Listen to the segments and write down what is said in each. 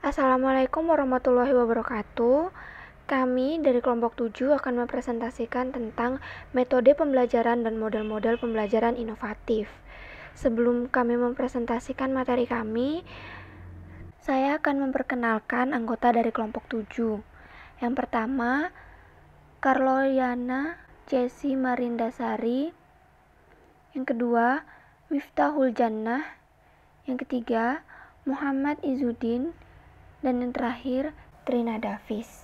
Assalamualaikum warahmatullahi wabarakatuh. Kami dari kelompok 7 akan mempresentasikan tentang metode pembelajaran dan model-model pembelajaran inovatif. Sebelum kami mempresentasikan materi kami, saya akan memperkenalkan anggota dari kelompok 7. Yang pertama, Carloyana Jessi Marindasari. Yang kedua, Miftahul Jannah. Yang ketiga, Muhammad Izzuddin. Dan yang terakhir, Trina Davis.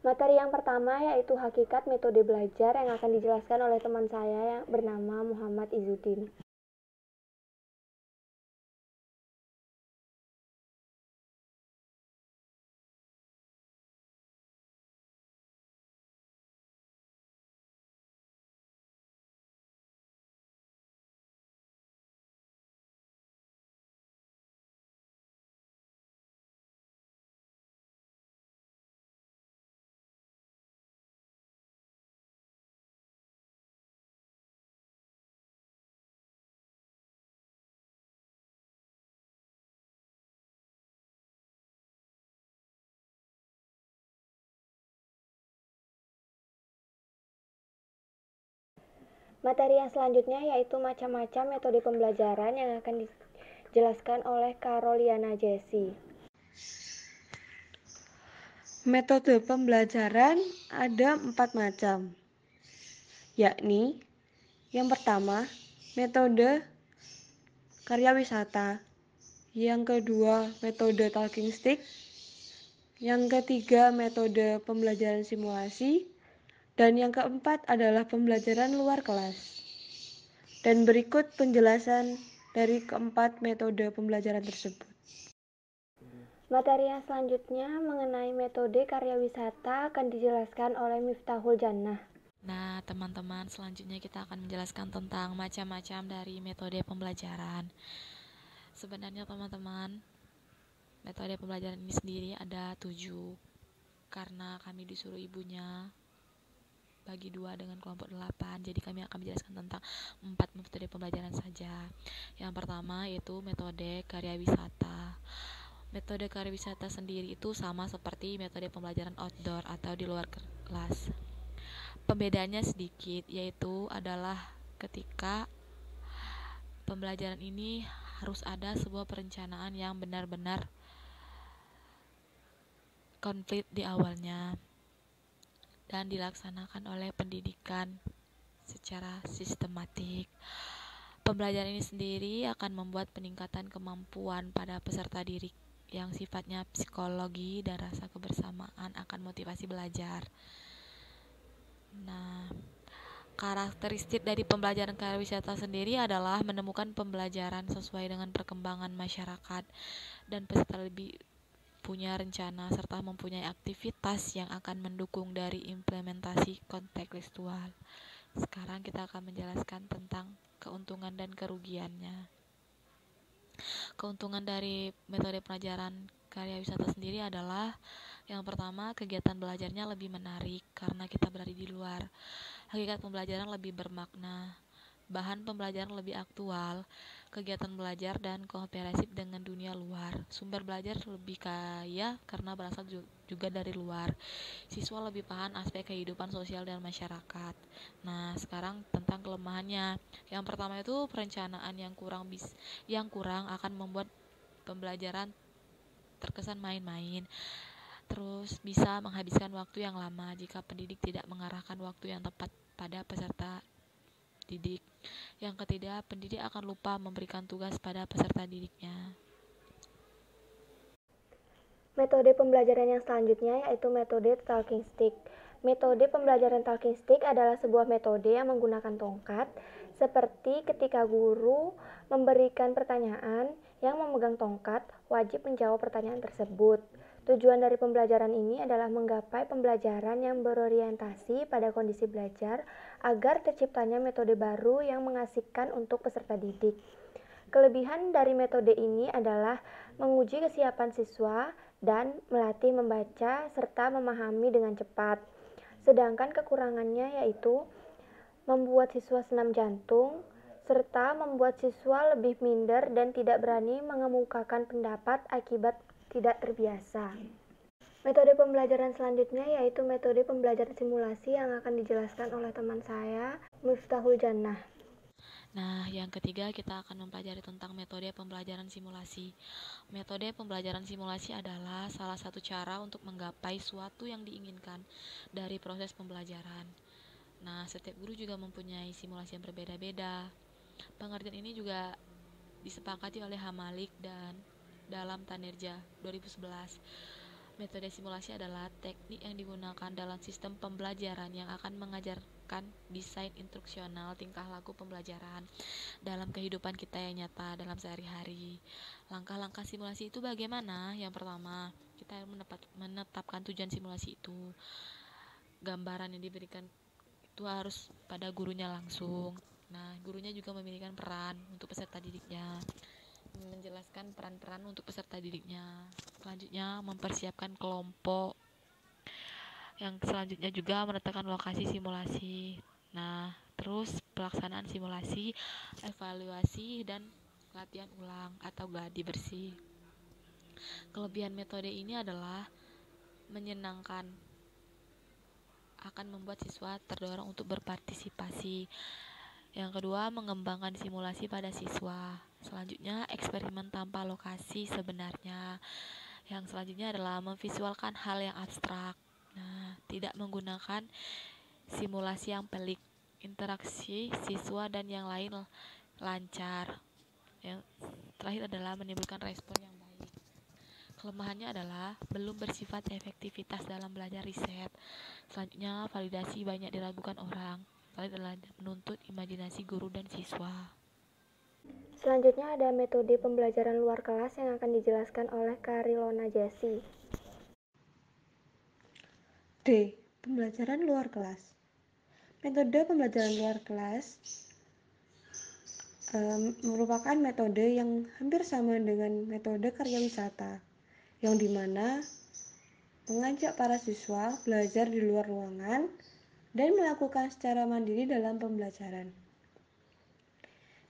Materi yang pertama yaitu hakikat metode belajar yang akan dijelaskan oleh teman saya yang bernama Muhammad Izzuddin. Materi yang selanjutnya yaitu macam-macam metode pembelajaran yang akan dijelaskan oleh Carloyana Jessi. Metode pembelajaran ada 4 macam, yakni yang pertama, metode karya wisata, yang kedua, metode talking stick, yang ketiga, metode pembelajaran simulasi, dan yang keempat adalah pembelajaran luar kelas. Dan berikut penjelasan dari keempat metode pembelajaran tersebut. Materi yang selanjutnya mengenai metode karya wisata akan dijelaskan oleh Miftahul Jannah. Nah, teman-teman, selanjutnya kita akan menjelaskan tentang macam-macam dari metode pembelajaran. Sebenarnya teman-teman, metode pembelajaran ini sendiri ada 7, karena kami disuruh ibunya bagi 2 dengan kelompok 8, jadi kami akan menjelaskan tentang 4 metode pembelajaran saja. Yang pertama yaitu metode karya wisata. Metode karya wisata sendiri itu sama seperti metode pembelajaran outdoor atau di luar kelas. Pembedaannya sedikit, yaitu adalah ketika pembelajaran ini harus ada sebuah perencanaan yang benar-benar komplit di awalnya dan dilaksanakan oleh pendidikan secara sistematik. Pembelajaran ini sendiri akan membuat peningkatan kemampuan pada peserta didik yang sifatnya psikologi dan rasa kebersamaan akan motivasi belajar. Nah, karakteristik dari pembelajaran karya wisata sendiri adalah menemukan pembelajaran sesuai dengan perkembangan masyarakat dan peserta lebih punya rencana serta mempunyai aktivitas yang akan mendukung dari implementasi kontekstual. Sekarang kita akan menjelaskan tentang keuntungan dan kerugiannya. Keuntungan dari metode pelajaran karya wisata sendiri adalah yang pertama, kegiatan belajarnya lebih menarik karena kita berada di luar. Hakikat pembelajaran lebih bermakna, bahan pembelajaran lebih aktual, kegiatan belajar dan kooperatif dengan dunia luar. Sumber belajar lebih kaya karena berasal juga dari luar. Siswa lebih paham aspek kehidupan sosial dan masyarakat. Nah, sekarang tentang kelemahannya. Yang pertama itu perencanaan yang kurang akan membuat pembelajaran terkesan main-main. Terus bisa menghabiskan waktu yang lama jika pendidik tidak mengarahkan waktu yang tepat pada peserta didik. Yang ketiga, pendidik akan lupa memberikan tugas pada peserta didiknya. Metode pembelajaran yang selanjutnya yaitu metode talking stick. Metode pembelajaran talking stick adalah sebuah metode yang menggunakan tongkat, seperti ketika guru memberikan pertanyaan, yang memegang tongkat wajib menjawab pertanyaan tersebut. Tujuan dari pembelajaran ini adalah menggapai pembelajaran yang berorientasi pada kondisi belajar agar terciptanya metode baru yang mengasihkan untuk peserta didik. Kelebihan dari metode ini adalah menguji kesiapan siswa dan melatih membaca serta memahami dengan cepat. Sedangkan kekurangannya yaitu membuat siswa senam jantung, serta membuat siswa lebih minder dan tidak berani mengemukakan pendapat akibat tidak terbiasa. Metode pembelajaran selanjutnya yaitu metode pembelajaran simulasi yang akan dijelaskan oleh teman saya, Miftahul Jannah. Nah, yang ketiga kita akan mempelajari tentang metode pembelajaran simulasi. Metode pembelajaran simulasi adalah salah satu cara untuk menggapai suatu yang diinginkan dari proses pembelajaran. Nah, setiap guru juga mempunyai simulasi yang berbeda-beda. Pengertian ini juga disepakati oleh Hamalik dan dalam Tanerja 2011. Metode simulasi adalah teknik yang digunakan dalam sistem pembelajaran yang akan mengajarkan desain instruksional tingkah laku pembelajaran dalam kehidupan kita yang nyata dalam sehari-hari. Langkah-langkah simulasi itu bagaimana? Yang pertama, kita menetapkan tujuan simulasi itu. Gambaran yang diberikan itu harus pada gurunya langsung. Nah, gurunya juga memiliki peran untuk peserta didiknya, menjelaskan peran-peran untuk peserta didiknya. Selanjutnya, mempersiapkan kelompok. Yang selanjutnya juga menetapkan lokasi simulasi. Nah, terus pelaksanaan simulasi, evaluasi, dan latihan ulang atau gladi bersih. Kelebihan metode ini adalah menyenangkan, akan membuat siswa terdorong untuk berpartisipasi. Yang kedua, mengembangkan simulasi pada siswa. Selanjutnya, eksperimen tanpa lokasi sebenarnya. Yang selanjutnya adalah memvisualkan hal yang abstrak. Nah, tidak menggunakan simulasi yang pelik. Interaksi siswa dan yang lain lancar. Yang terakhir adalah menimbulkan respon yang baik. Kelemahannya adalah belum bersifat efektivitas dalam belajar riset. Selanjutnya, validasi banyak diragukan orang. Terakhir adalah menuntut imajinasi guru dan siswa. Selanjutnya ada metode pembelajaran luar kelas yang akan dijelaskan oleh Karilona Jessy. D. Pembelajaran luar kelas. Metode pembelajaran luar kelas merupakan metode yang hampir sama dengan metode karya wisata, yang dimana mengajak para siswa belajar di luar ruangan dan melakukan secara mandiri dalam pembelajaran.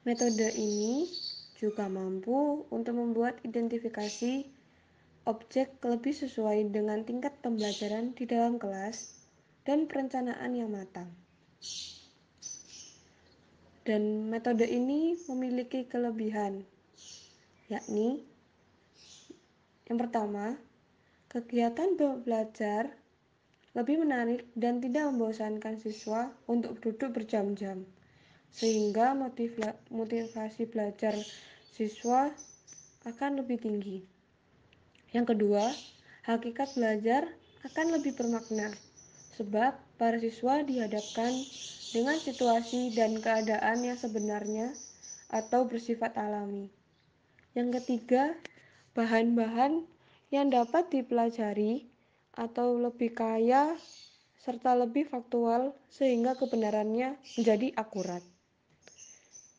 Metode ini juga mampu untuk membuat identifikasi objek lebih sesuai dengan tingkat pembelajaran di dalam kelas dan perencanaan yang matang. Dan metode ini memiliki kelebihan, yakni yang pertama, kegiatan belajar lebih menarik dan tidak membosankan siswa untuk duduk berjam-jam, sehingga motivasi belajar siswa akan lebih tinggi. Yang kedua, hakikat belajar akan lebih bermakna, sebab para siswa dihadapkan dengan situasi dan keadaan yang sebenarnya atau bersifat alami. Yang ketiga, bahan-bahan yang dapat dipelajari atau lebih kaya serta lebih faktual sehingga kebenarannya menjadi akurat.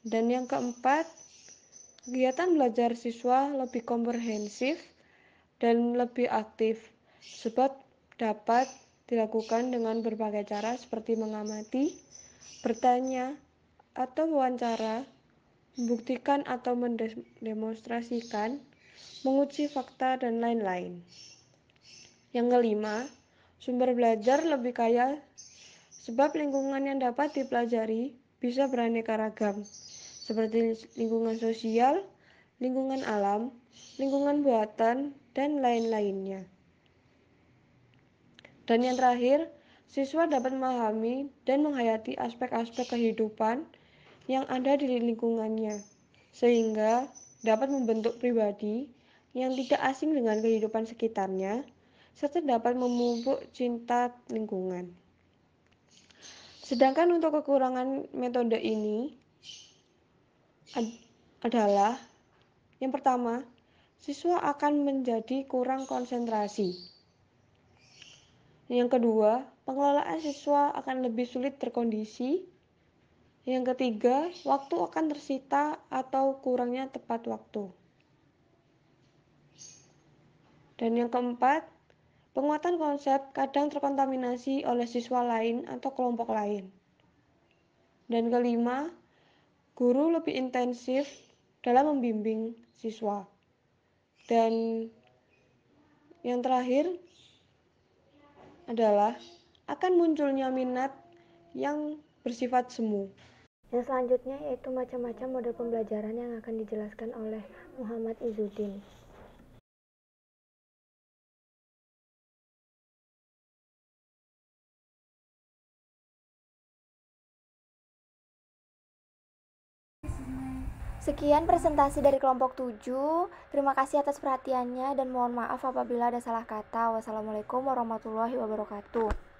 Dan yang keempat, kegiatan belajar siswa lebih komprehensif dan lebih aktif sebab dapat dilakukan dengan berbagai cara seperti mengamati, bertanya, atau wawancara, membuktikan atau mendemonstrasikan, menguji fakta, dan lain-lain. Yang kelima, sumber belajar lebih kaya sebab lingkungan yang dapat dipelajari bisa beraneka ragam, seperti lingkungan sosial, lingkungan alam, lingkungan buatan, dan lain-lainnya. Dan yang terakhir, siswa dapat memahami dan menghayati aspek-aspek kehidupan yang ada di lingkungannya, sehingga dapat membentuk pribadi yang tidak asing dengan kehidupan sekitarnya, serta dapat memupuk cinta lingkungan. Sedangkan untuk kekurangan metode ini adalah yang pertama, siswa akan menjadi kurang konsentrasi. Yang kedua, pengelolaan siswa akan lebih sulit terkondisi. Yang ketiga, waktu akan tersita atau kurangnya tepat waktu. Dan yang keempat, penguatan konsep kadang terkontaminasi oleh siswa lain atau kelompok lain. Dan kelima, guru lebih intensif dalam membimbing siswa. Dan Yang terakhir adalah akan munculnya minat yang bersifat semu. Yang selanjutnya yaitu macam-macam model pembelajaran yang akan dijelaskan oleh Muhammad Izzuddin. Sekian presentasi dari kelompok 7. Terima kasih atas perhatiannya dan mohon maaf apabila ada salah kata. Wassalamualaikum warahmatullahi wabarakatuh.